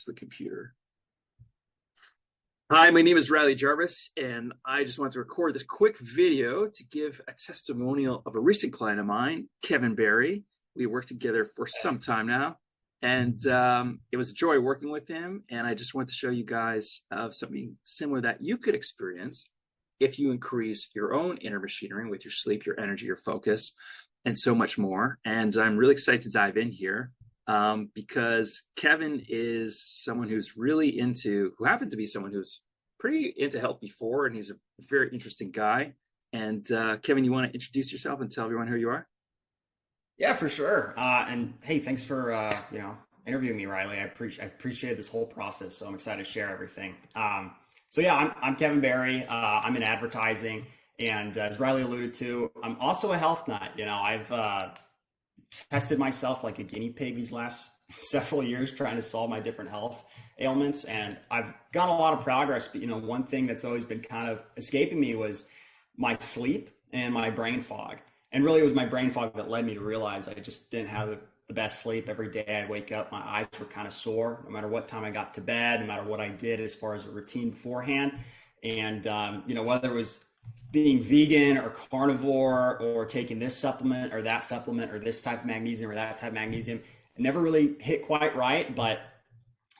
the computer. Hi, my name is Riley Jarvis, and I just wanted to record this quick video to give a testimonial of a recent client of mine, Kevin Barry. We worked together for some time now, and it was a joy working with him. And I just want to show you guys something similar that you could experience if you increase your own inner machinery with your sleep, your energy, your focus, and so much more. And I'm really excited to dive in here. Because Kevin is someone who happened to be someone who's pretty into health before, and he's a very interesting guy. And Kevin, you want to introduce yourself and tell everyone who you are? Yeah, for sure. And hey, thanks for interviewing me, Riley. I've appreciated this whole process, so I'm excited to share everything. So yeah, I'm Kevin Barry. I'm in advertising, and as Riley alluded to, I'm also a health nut. I've tested myself like a guinea pig these last several years trying to solve my different health ailments, and I've got a lot of progress. But one thing that's always been kind of escaping me was my sleep and my brain fog. And really, it was my brain fog that led me to realize I just didn't have the best sleep. Every day I'd wake up, my eyes were kind of sore, no matter what time I got to bed, no matter what I did as far as a routine beforehand. And whether it was being vegan or carnivore or taking this supplement or that supplement or this type of magnesium or that type of magnesium, it never really hit quite right. But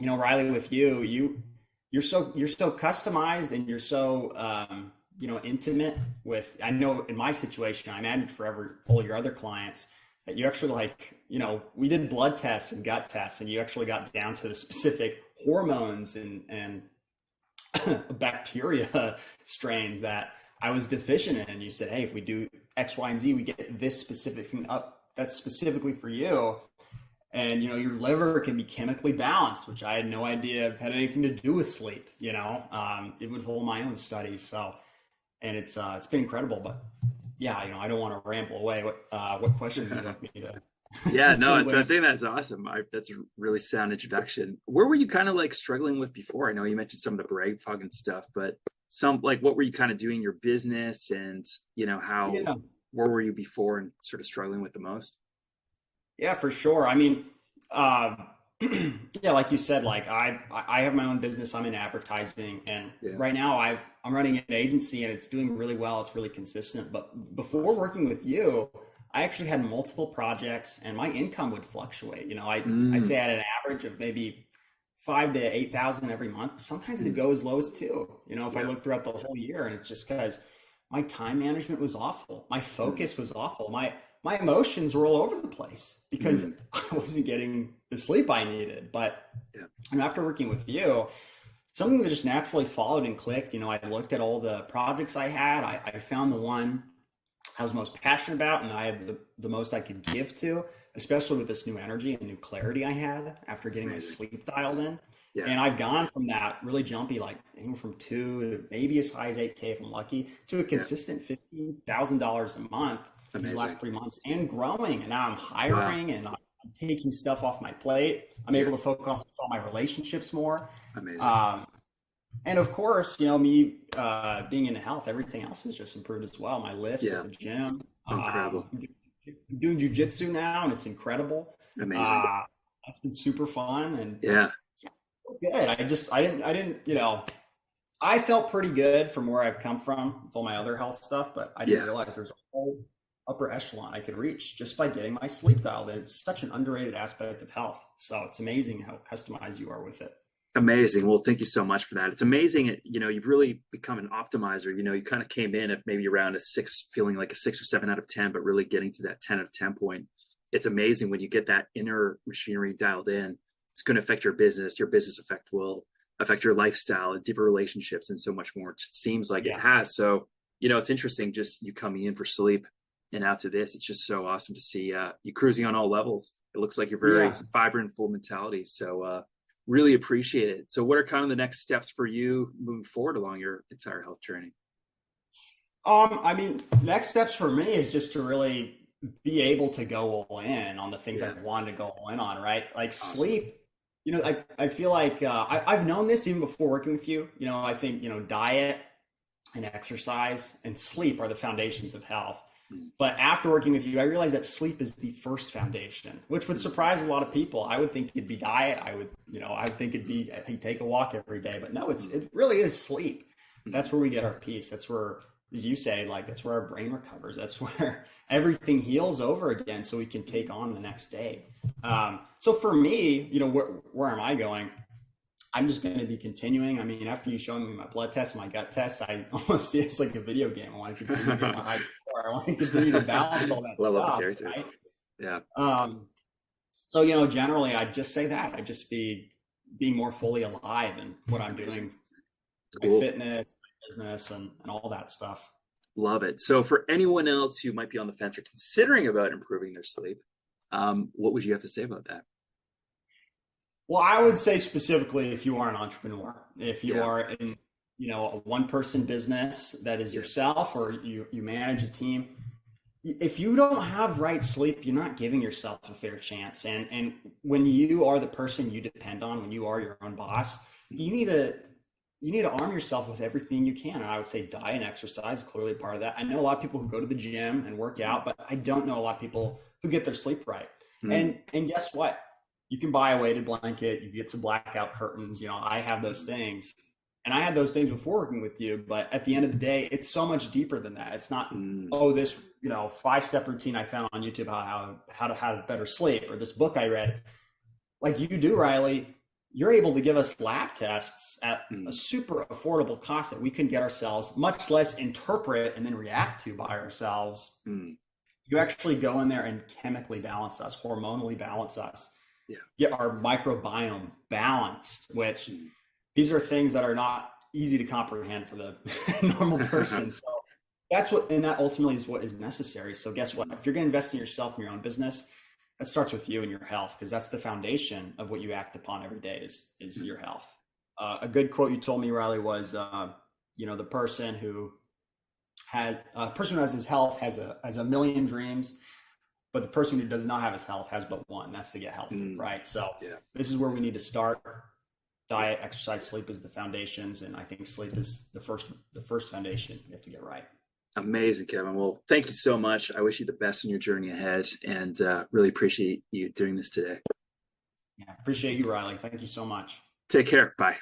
Riley, with you're so customized, and you're so intimate with. I know in my situation, I imagine for all your other clients, that you actually we did blood tests and gut tests, and you actually got down to the specific hormones and bacteria strains that I was deficient in. And you said, hey, if we do X, Y, and Z, we get this specific thing up that's specifically for you. And, your liver can be chemically balanced, which I had no idea had anything to do with sleep, it would hold my own studies. So, and it's been incredible. But yeah, I don't want to ramble away. What questions would you like me to? Yeah, no, I think that's awesome. That's a really sound introduction. Where were you kind of like struggling with before? I know you mentioned some of the brain fog and stuff, but what were you kind of doing your business, and Yeah. where were you before and sort of struggling with the most? Yeah, for sure. I mean, yeah, like you said, like I have my own business. I'm in advertising, and Yeah. right now I'm running an agency, and it's doing really well. It's really consistent. But before Awesome. working with you, I actually had multiple projects, and my income would fluctuate. I'd Mm, say I had an average of maybe 5 to 8 thousand every month. But sometimes it could mm, go as low as two. If I yeah. look throughout the whole year, and it's just because my time management was awful, my Mm, focus was awful, my emotions were all over the place because mm, I wasn't getting the sleep I needed. But yeah. after working with you, something that just naturally followed and clicked. I looked at all the projects I had. I found the one I was most passionate about, and I had the most I could give to, especially with this new energy and new clarity I had after getting my Amazing. sleep dialed in. Yeah. And I've gone from that really jumpy, like anywhere from 2 to maybe as high as 8K if I'm lucky, to a Yeah. consistent $15,000 a month these Amazing. last 3 months, and growing. And now I'm Wow. hiring, and I'm taking stuff off my plate. I'm Yeah. able to focus on my relationships more. Amazing. Um, and of course, me being into health, everything else has just improved as well. My lifts at Yeah. the gym. Incredible. I'm doing jujitsu now, and it's incredible. Amazing. Uh, that's been super fun, and Yeah. yeah, good. I felt pretty good from where I've come from with all my other health stuff, but I didn't Yeah. realize there's a whole upper echelon I could reach just by getting my sleep dialed in. It's such an underrated aspect of health. So it's amazing how customized you are with it. Amazing. Well, thank you so much for that. It's amazing. You've really become an optimizer. You kind of came in at maybe around a six, feeling like a 6 or 7 out of 10, but really getting to that 10 out of 10 point. It's amazing when you get that inner machinery dialed in. It's going to affect your business. Your business effect will affect your lifestyle and deeper relationships and so much more. It seems like it Yeah. has. So, it's interesting just you coming in for sleep and out to this. It's just so awesome to see you cruising on all levels. It looks like you're very Yeah. vibrant, full mentality. So, really appreciate it. So what are kind of the next steps for you moving forward along your entire health journey? I mean, next steps for me is just to really be able to go all in on the things I Yeah. wanted to go all in on, right? Like Awesome. sleep. I feel like I've known this even before working with you. I think diet and exercise and sleep are the foundations of health. Mm. But after working with you, I realized that sleep is the first foundation, which would surprise a lot of people. I would think it'd be diet. I think it'd be, I think, take a walk every day. But no, it really is sleep. That's where we get our peace. That's where, as you say, like that's where our brain recovers. That's where everything heals over again, so we can take on the next day. So for me, where am I going? I'm just going to be continuing. I mean, after you showing me my blood tests and my gut tests, I almost see it's like a video game. I want to continue to get a high score. I want to continue to balance all that Level up the stuff, character. right? Yeah. So, generally, I'd just say that. I'd just be being more fully alive in what I'm doing, my Cool. fitness, my business, and all that stuff. Love it. So for anyone else who might be on the fence or considering about improving their sleep, what would you have to say about that? Well, I would say specifically if you are an entrepreneur, if you Yeah. are in, a one-person business that is yourself, or you manage a team, if you don't have right sleep, you're not giving yourself a fair chance. And when you are the person you depend on, when you are your own boss, you need to arm yourself with everything you can. And I would say diet and exercise is clearly part of that. I know a lot of people who go to the gym and work out, but I don't know a lot of people who get their sleep right. Mm. And guess what? You can buy a weighted blanket, you get some blackout curtains. I have those things. And I had those things before working with you, but at the end of the day, it's so much deeper than that. It's not, this, 5-step routine I found on YouTube, how to have better sleep, or this book I read. Like you do, Riley, you're able to give us lab tests at a super affordable cost that we can get ourselves, much less interpret and then react to by ourselves. You actually go in there and chemically balance us, hormonally balance us, get our microbiome balanced, which these are things that are not easy to comprehend for the normal person. So that ultimately is what is necessary. So guess what? If you're going to invest in yourself and your own business, that starts with you and your health, because that's the foundation of what you act upon every day is your health. A good quote you told me, Riley, was, the person who has his health has a million dreams, but the person who does not have his health has but one. That's to get healthy, right? So this is where we need to start. Diet, exercise, sleep is the foundations, and I think sleep is the first foundation you have to get right. Amazing, Kevin. Well, thank you so much. I wish you the best in your journey ahead, and really appreciate you doing this today. Yeah, appreciate you, Riley. Thank you so much. Take care. Bye.